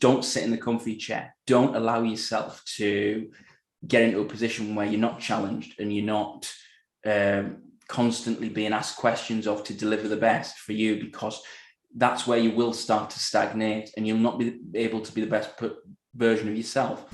don't sit in the comfy chair. Don't allow yourself to get into a position where you're not challenged and you're not constantly being asked questions of to deliver the best for you, because that's where you will start to stagnate and you'll not be able to be the best version of yourself.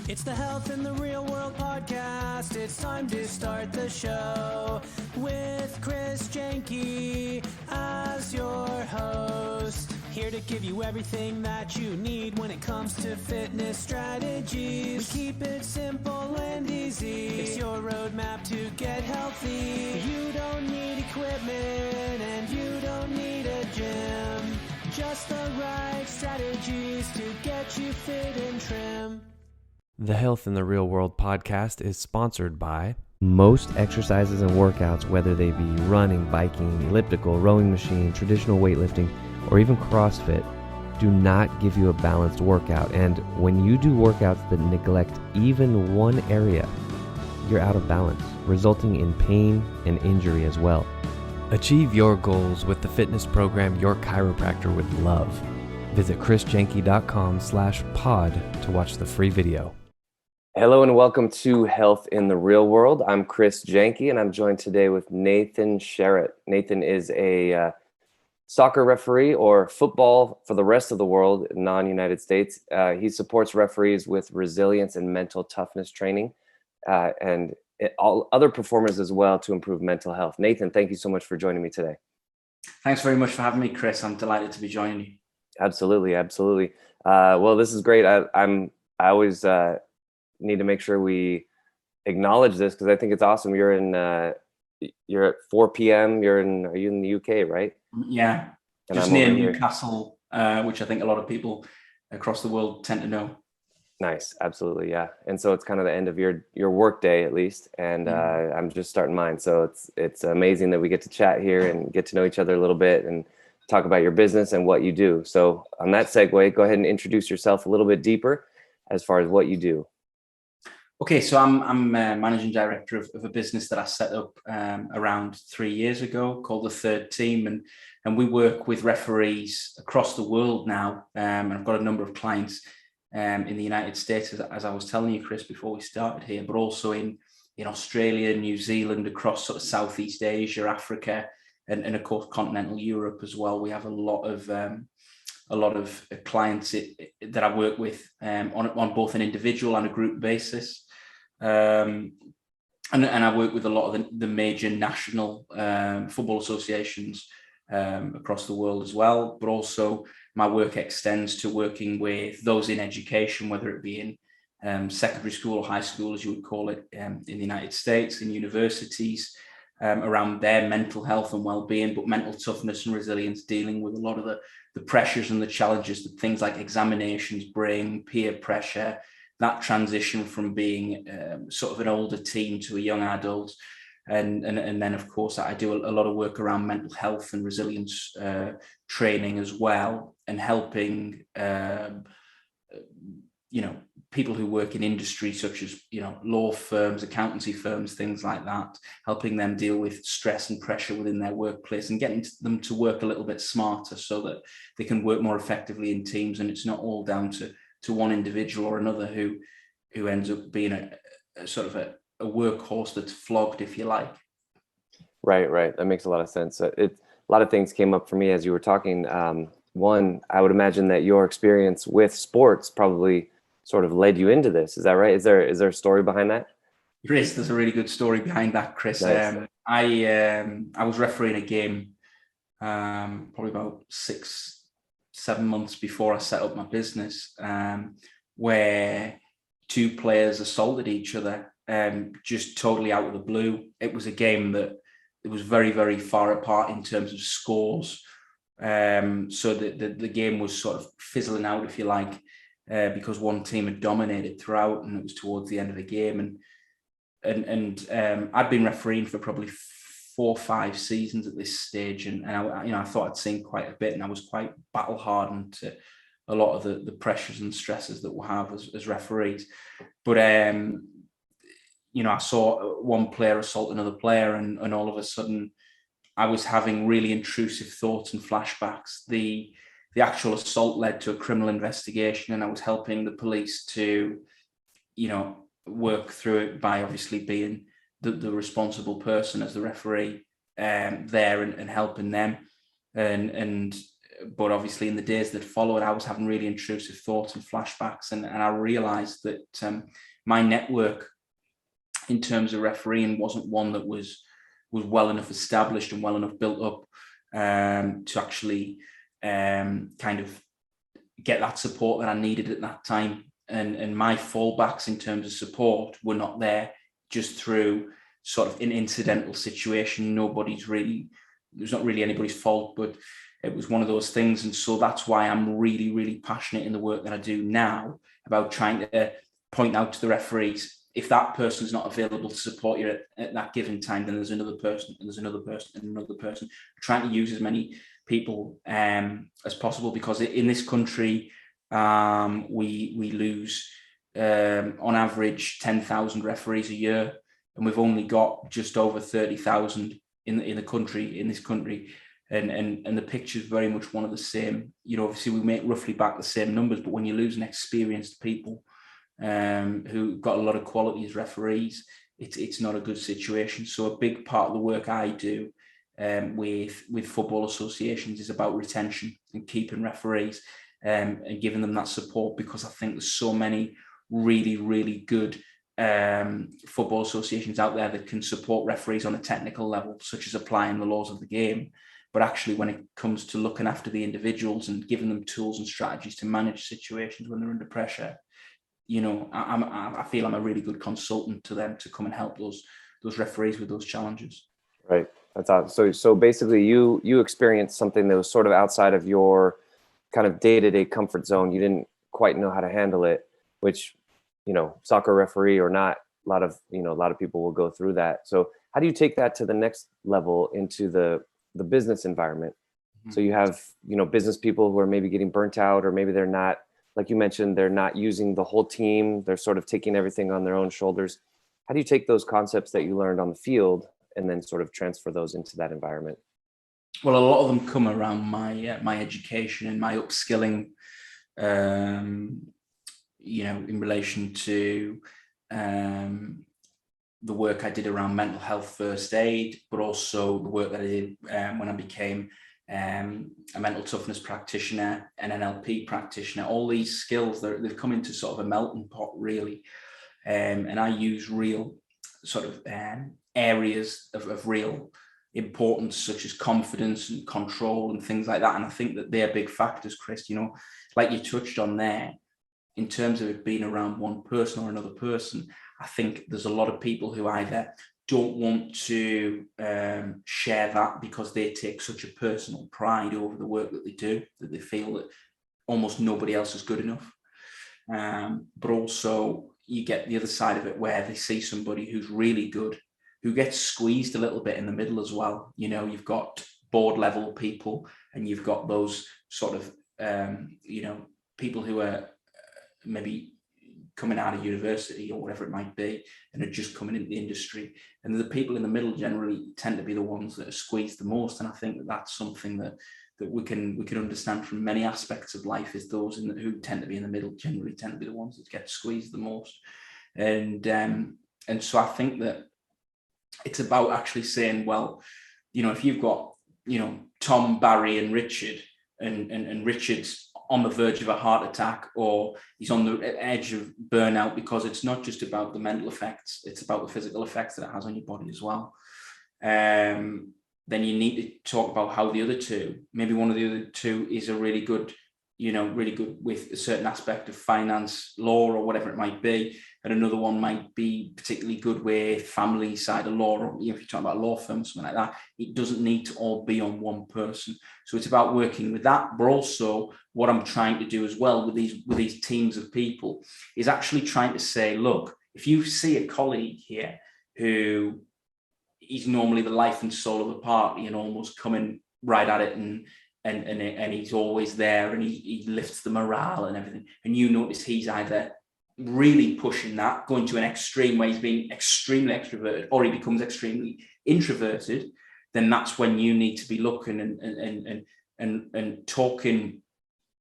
It's the Health in the Real World podcast. It's time to start the show with Chris Janke as your host. Here to give you everything that you need when it comes to fitness strategies. We keep it simple and easy. It's your roadmap to get healthy. You don't need equipment and you don't need a gym. Just the right strategies to get you fit and trim. The Health in the Real World podcast is sponsored by most exercises and workouts, whether they be running, biking, elliptical, rowing machine, traditional weightlifting, or even CrossFit, do not give you a balanced workout. And when you do workouts that neglect even one area, you're out of balance, resulting in pain and injury as well. Achieve your goals with the fitness program your chiropractor would love. Visit chrisjanke.com/pod to watch the free video. Hello and welcome to Health in the Real World. I'm Chris Janke and I'm joined today with Nathan Sherratt. Nathan is a soccer referee, or football for the rest of the world, non-United States. He supports referees with resilience and mental toughness training and all other performers as well to improve mental health. Nathan, thank you so much for joining me today. Thanks very much for having me, Chris. I'm delighted to be joining you. Absolutely. Well, this is great. I always need to make sure we acknowledge this because I think it's awesome. You're at 4 p.m. Are you in the UK, right? Yeah, and just I'm near over here. Newcastle, which I think a lot of people across the world tend to know. Nice, absolutely, yeah. And so it's kind of the end of your work day, at least, and I'm just starting mine. So it's amazing that we get to chat here and get to know each other a little bit and talk about your business and what you do. So on that segue, go ahead and introduce yourself a little bit deeper as far as what you do. Okay, so I'm managing director of a business that I set up around 3 years ago called The Third Team, and we work with referees across the world now. And I've got a number of clients in the United States, as I was telling you, Chris, before we started here, but also in Australia, New Zealand, across sort of Southeast Asia, Africa, and of course continental Europe as well. We have a lot of clients that I work with on both an individual and a group basis. And I work with a lot of the major national football associations across the world as well, but also my work extends to working with those in education, whether it be in secondary school or high school, as you would call it, in the United States, in universities, around their mental health and well-being, but mental toughness and resilience, dealing with a lot of the pressures and the challenges that things like examinations bring, peer pressure, that transition from being sort of an older teen to a young adult. And then, of course, I do a lot of work around mental health and resilience training as well, and helping, people who work in industry such as, law firms, accountancy firms, things like that, helping them deal with stress and pressure within their workplace and getting them to work a little bit smarter so that they can work more effectively in teams. And it's not all down to one individual or another who ends up being a sort of a workhorse that's flogged, if you like. Right. That makes a lot of sense. A lot of things came up for me as you were talking. One, I would imagine that your experience with sports probably sort of led you into this. Is that right? Is there a story behind that? There's a really good story behind that, Chris. Nice. I was refereeing a game probably about 6-7 months before I set up my business, where two players assaulted each other, just totally out of the blue. It was a game that it was very, very far apart in terms of scores. So the game was sort of fizzling out, if you like, because one team had dominated throughout, and it was towards the end of the game. And I'd been refereeing for probably 4 or 5 seasons at this stage, and I thought I'd seen quite a bit, and I was quite battle hardened to a lot of the pressures and stresses that we'll have as referees. But I saw one player assault another player, and all of a sudden I was having really intrusive thoughts and flashbacks. The the actual assault led to a criminal investigation, and I was helping the police to, work through it by obviously being the responsible person as the referee there and helping them. But obviously in the days that followed, I was having really intrusive thoughts and flashbacks, and I realized that my network in terms of refereeing wasn't one that was well enough established and well enough built up to actually kind of get that support that I needed at that time. And my fallbacks in terms of support were not there, just through sort of an incidental situation. It was not really anybody's fault, but it was one of those things. And so that's why I'm really, really passionate in the work that I do now about trying to point out to the referees, if that person's not available to support you at that given time, then there's another person, and there's another person, and another person. I'm trying to use as many people as possible, because in this country, we lose on average 10,000 referees a year, and we've only got just over 30,000 in this country, and the picture is very much one of the same. Obviously we make roughly back the same numbers, but when you lose an experienced people who got a lot of quality as referees, it's not a good situation. So a big part of the work I do with football associations is about retention and keeping referees and giving them that support, because I think there's so many really, really good football associations out there that can support referees on a technical level, such as applying the laws of the game. But actually, when it comes to looking after the individuals and giving them tools and strategies to manage situations when they're under pressure, I feel I'm a really good consultant to them to come and help those referees with those challenges. Right. That's awesome. So basically you experienced something that was sort of outside of your kind of day-to-day comfort zone. You didn't quite know how to handle it, which, soccer referee or not, a lot of people will go through that. So how do you take that to the next level into the business environment? Mm-hmm. So you have, business people who are maybe getting burnt out, or maybe they're not, like you mentioned, they're not using the whole team. They're sort of taking everything on their own shoulders. How do you take those concepts that you learned on the field and then sort of transfer those into that environment? Well, a lot of them come around my education and my upskilling, in relation to the work I did around mental health first aid, but also the work that I did when I became a mental toughness practitioner, an NLP practitioner. All these skills, they've come into sort of a melting pot, really. And I use real sort of areas of real importance, such as confidence and control and things like that. And I think that they're big factors, Chris, like you touched on there, in terms of it being around one person or another person. I think there's a lot of people who either don't want to share that because they take such a personal pride over the work that they do, that they feel that almost nobody else is good enough. But also you get the other side of it, where they see somebody who's really good, who gets squeezed a little bit in the middle as well. You've got board level people, and you've got those sort of, people who are maybe coming out of university or whatever it might be, and are just coming into the industry. And the people in the middle generally tend to be the ones that are squeezed the most. And I think that that's something that we can understand from many aspects of life, is those who tend to be in the middle generally tend to be the ones that get squeezed the most. And so I think that it's about actually saying, well, if you've got, Tom, Barry and Richard, and Richard's on the verge of a heart attack, or he's on the edge of burnout, because it's not just about the mental effects, it's about the physical effects that it has on your body as well. Then you need to talk about how the other two, maybe one of the other two is really good with a certain aspect of finance, law, or whatever it might be. And another one might be particularly good with family side of law, or if you're talking about a law firm, something like that. It doesn't need to all be on one person. So it's about working with that. But also what I'm trying to do as well with these teams of people is actually trying to say, look, if you see a colleague here who is normally the life and soul of the party and almost coming right at it, and he's always there, and he lifts the morale and everything, and you notice he's either really pushing that, going to an extreme where he's being extremely extroverted, or he becomes extremely introverted, then that's when you need to be looking and talking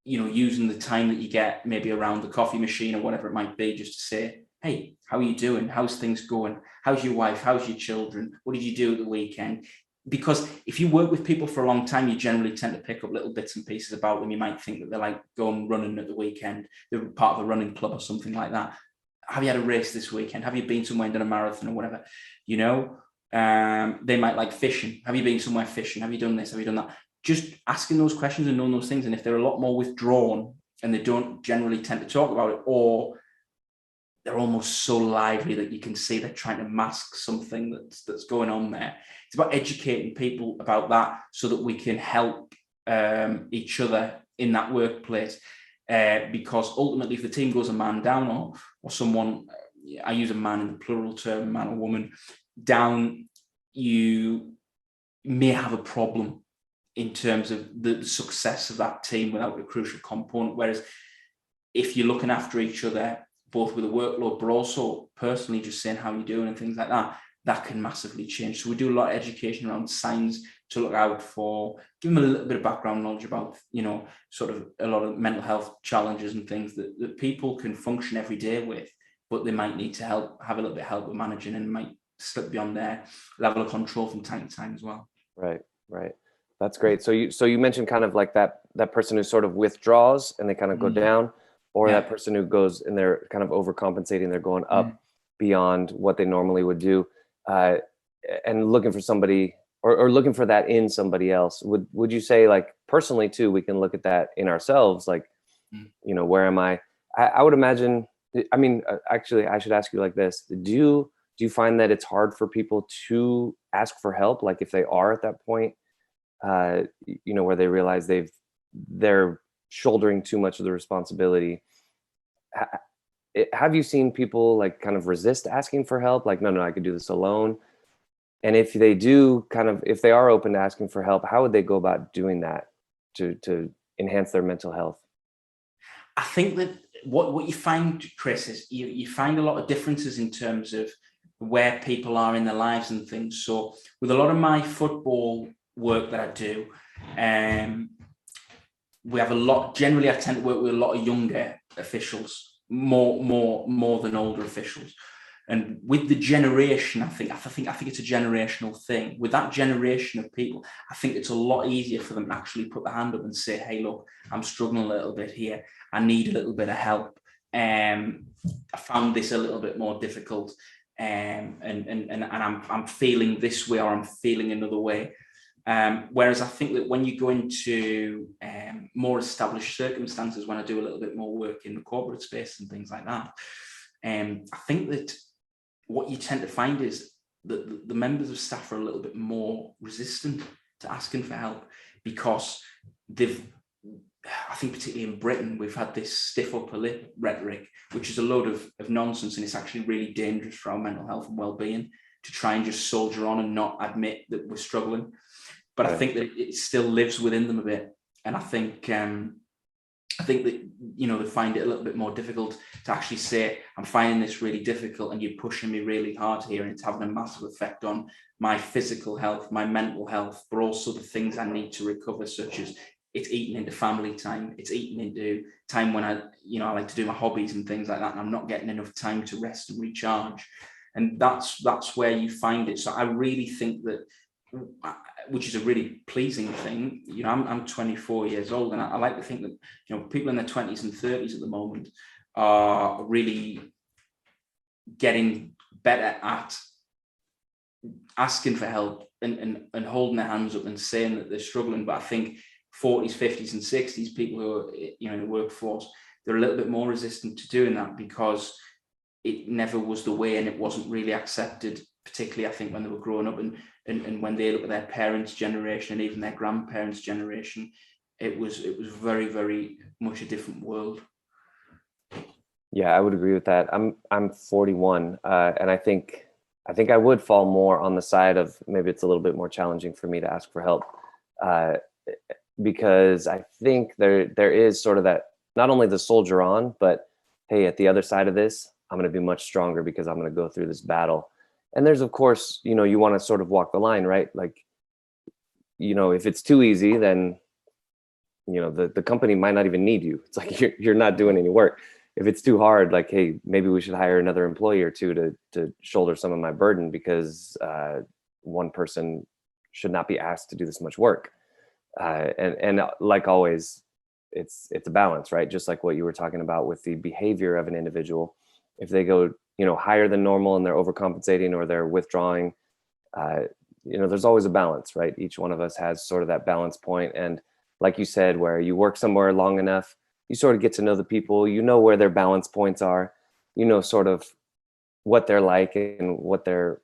using the time that you get maybe around the coffee machine or whatever it might be, just to say, hey, how are you doing? How's things going? How's your wife? How's your children? What did you do at the weekend? Because if you work with people for a long time, you generally tend to pick up little bits and pieces about them. You might think that they're like going running at the weekend. They're part of a running club or something like that. Have you had a race this weekend? Have you been somewhere and done a marathon or whatever? They might like fishing. Have you been somewhere fishing? Have you done this? Have you done that? Just asking those questions and knowing those things. And if they're a lot more withdrawn and they don't generally tend to talk about it, or they're almost so lively that you can see they're trying to mask something that's going on there. It's about educating people about that so that we can help each other in that workplace. Because ultimately, if the team goes a man down or someone, I use a man in the plural term, man or woman, down, you may have a problem in terms of the success of that team without a crucial component. Whereas if you're looking after each other, both with a workload, but also personally just saying how you're doing and things like that, that can massively change. So we do a lot of education around signs to look out for, give them a little bit of background knowledge about, sort of a lot of mental health challenges and things that people can function every day with, but they might need to have a little bit of help with managing and might slip beyond their level of control from time to time as well. Right. That's great. So you mentioned kind of like that person who sort of withdraws and they kind of go down, or that person who goes and they're kind of overcompensating, they're going up beyond what they normally would do, and looking for somebody or looking for that in somebody else. Would you say, like, personally too, we can look at that in ourselves, like, where am I? I would imagine, I mean, actually, I should ask you like this. Do you find that it's hard for people to ask for help? Like if they are at that point, where they realize they're shouldering too much of the responsibility. Have you seen people like kind of resist asking for help? Like, no, I could do this alone. And if they do if they are open to asking for help, how would they go about doing that to enhance their mental health? I think that what you find, Chris, is you find a lot of differences in terms of where people are in their lives and things. So with a lot of my football work that I do, we have generally I tend to work with a lot of younger officials, more than older officials. And with the generation, I think it's a generational thing. With that generation of people, I think it's a lot easier for them to actually put their hand up and say, hey, look, I'm struggling a little bit here. I need a little bit of help. I found this a little bit more difficult. And I'm feeling this way, or I'm feeling another way. Whereas I think that when you go into more established circumstances, when I do a little bit more work in the corporate space and things like that, I think that what you tend to find is that the members of staff are a little bit more resistant to asking for help, because I think particularly in Britain, we've had this stiff upper lip rhetoric, which is a load of nonsense, and it's actually really dangerous for our mental health and well-being to try and just soldier on and not admit that we're struggling. But I think that it still lives within them a bit. And I think that, they find it a little bit more difficult to actually say, I'm finding this really difficult and you're pushing me really hard here, and it's having a massive effect on my physical health, my mental health, but also the things I need to recover, such as it's eating into family time, it's eating into time when I like to do my hobbies and things like that, and I'm not getting enough time to rest and recharge. And that's where you find it. So I really think that, which is a really pleasing thing. I'm 24 years old, and I like to think that people in their 20s and 30s at the moment are really getting better at asking for help and holding their hands up and saying that they're struggling. But I think 40s, 50s, and 60s people who are in the workforce, they're a little bit more resistant to doing that because it never was the way, and it wasn't really accepted, particularly I think when they were growing up, and when they look at their parents' generation and even their grandparents' generation, it was very, very much a different world. Yeah, I would agree with that. I'm 41, and I think I would fall more on the side of maybe it's a little bit more challenging for me to ask for help, because I think there is sort of that, not only the soldier on, but hey, at the other side of this, I'm going to be much stronger because I'm going to go through this battle. And there's, of course, you want to sort of walk the line, right? Like, if it's too easy, then the company might not even need you. It's like you're not doing any work. If it's too hard, like, hey, maybe we should hire another employee or two to shoulder some of my burden, because one person should not be asked to do this much work. And like always, it's a balance, right? Just like what you were talking about with the behavior of an individual. If they go, higher than normal and they're overcompensating or they're withdrawing, there's always a balance, right? Each one of us has sort of that balance point. And like you said, where you work somewhere long enough, you sort of get to know the people, where their balance points are, sort of what they're like and what their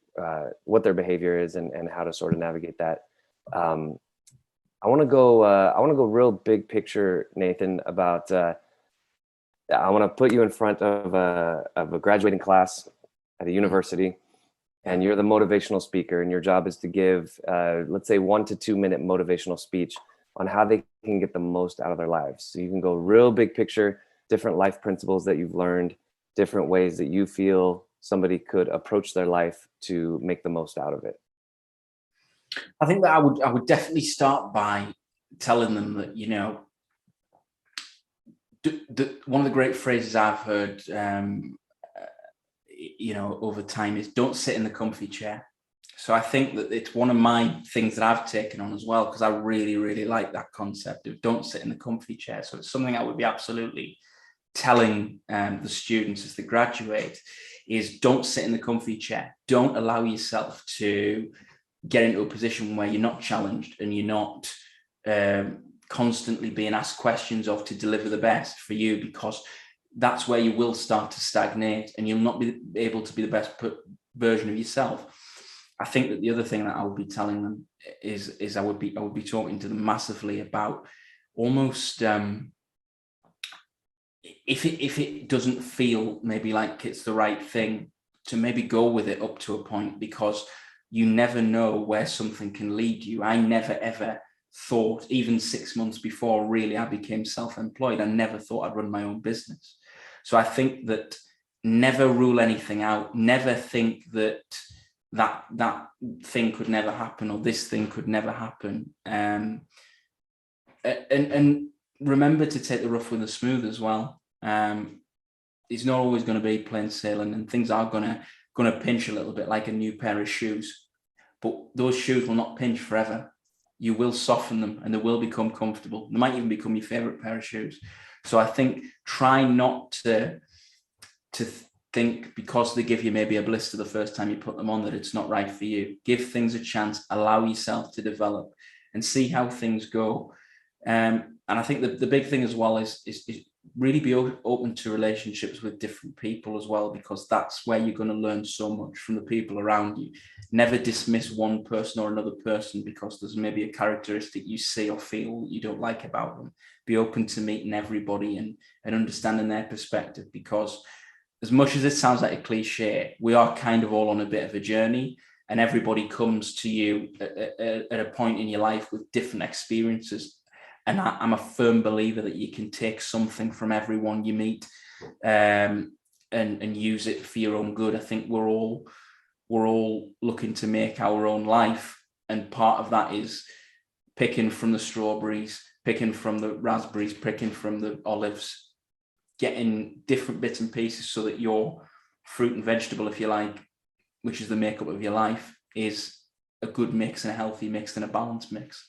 behavior is, and how to sort of navigate that. I want to go real big picture, Nathan, about, I want to put you in front of a graduating class at a university, and you're the motivational speaker, and your job is to give, let's say 1 to 2 minute motivational speech on how they can get the most out of their lives. So you can go real big picture, different life principles that you've learned, different ways that you feel somebody could approach their life to make the most out of it. I think that I would definitely start by telling them that, one of the great phrases I've heard, over time is, don't sit in the comfy chair. So I think that it's one of my things that I've taken on as well, because I really, really like that concept of don't sit in the comfy chair. So it's something I would be absolutely telling the students as they graduate, is don't sit in the comfy chair. Don't allow yourself to get into a position where you're not challenged and you're not constantly being asked questions of to deliver the best for you, because that's where you will start to stagnate and you'll not be able to be the best version of yourself. I think that the other thing that I would be telling them is I would be talking to them massively about almost if it doesn't feel maybe like it's the right thing, to maybe go with it up to a point, because you never know where something can lead you. I never ever thought, even 6 months before really I became self-employed, I never thought I'd run my own business. So I think that never rule anything out. Never think that thing could never happen, or this thing could never happen. And remember to take the rough with the smooth as well. It's not always going to be plain sailing, and things are going to pinch a little bit, like a new pair of shoes. But those shoes will not pinch forever. You will soften them and they will become comfortable. They might even become your favorite pair of shoes. So I think try not to think because they give you maybe a blister the first time you put them on that it's not right for you. Give things a chance, allow yourself to develop and see how things go. And I think the big thing as well is really be open to relationships with different people as well, because that's where you're going to learn so much from the people around you. Never dismiss one person or another person because there's maybe a characteristic you see or feel you don't like about them. Be open to meeting everybody and understanding their perspective, because as much as it sounds like a cliche, we are kind of all on a bit of a journey, and everybody comes to you at a point in your life with different experiences. And I'm a firm believer that you can take something from everyone you meet and use it for your own good. I think we're all looking to make our own life. And part of that is picking from the strawberries, picking from the raspberries, picking from the olives, getting different bits and pieces so that your fruit and vegetable, if you like, which is the makeup of your life, is a good mix and a healthy mix and a balanced mix.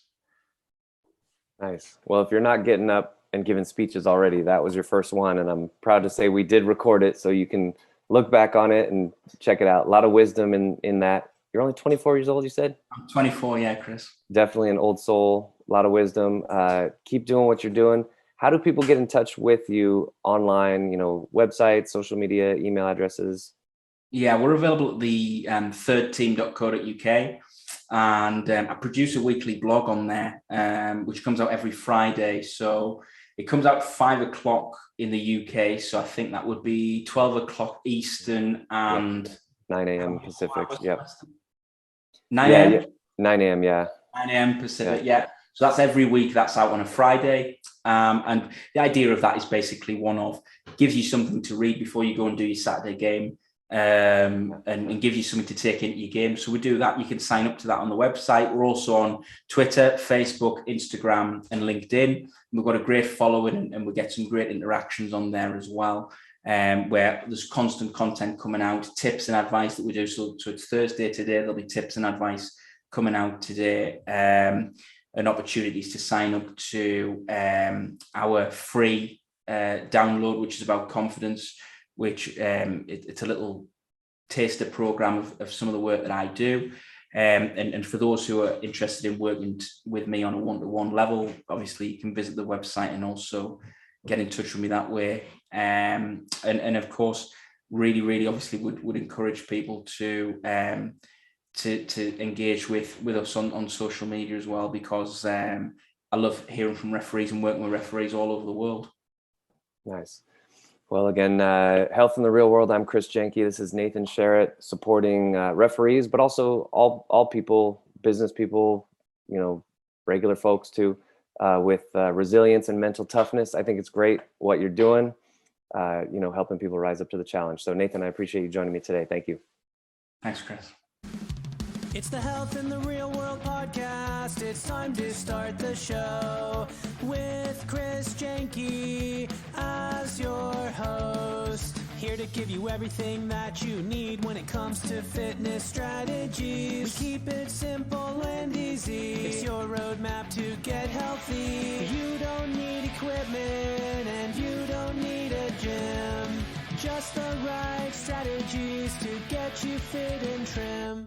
Nice. Well, if you're not getting up and giving speeches already, that was your first one. And I'm proud to say we did record it, so you can look back on it and check it out. A lot of wisdom in that. You're only 24 years old, you said? I'm 24, yeah, Chris. Definitely an old soul, a lot of wisdom. Keep doing what you're doing. How do people get in touch with you online? Website, social media, email addresses? Yeah, we're available at the thirdteam.co.uk. And I produce a weekly blog on there, which comes out every Friday. So it comes out 5 o'clock in the UK. So I think that would be 12 o'clock Eastern and 9 a.m. Pacific. Yep. 9 a.m. Yeah, 9 a.m. Yeah. 9 a.m. Pacific. Yeah. So that's every week. That's out on a Friday. And the idea of that is basically gives you something to read before you go and do your Saturday game. and give you something to take into your game. So we do that. You can sign up to that on the website. We're also on Twitter, Facebook, Instagram, and LinkedIn. We've got a great following, and we get some great interactions on there as well, where there's constant content coming out, tips and advice that we do. So it's Thursday today. There'll be tips and advice coming out today, and opportunities to sign up to our free download, which is about confidence, which it's a little taster program of some of the work that I do. And for those who are interested in working with me on a one-to-one level, obviously you can visit the website and also get in touch with me that way. And of course, really obviously would encourage people to engage with us on social media as well, because I love hearing from referees and working with referees all over the world. Nice. Well, again, Health in the Real World. I'm Chris Janke. This is Nathan Sherratt, supporting referees, but also all people, business people, regular folks too, with resilience and mental toughness. I think it's great what you're doing, helping people rise up to the challenge. So Nathan, I appreciate you joining me today. Thank you. Thanks, Chris. It's the Health in the Real World podcast. It's time to start the show with Chris Janke as your host. Here to give you everything that you need when it comes to fitness strategies. We keep it simple and easy. It's your roadmap to get healthy. You don't need equipment and you don't need a gym. Just the right strategies to get you fit and trim.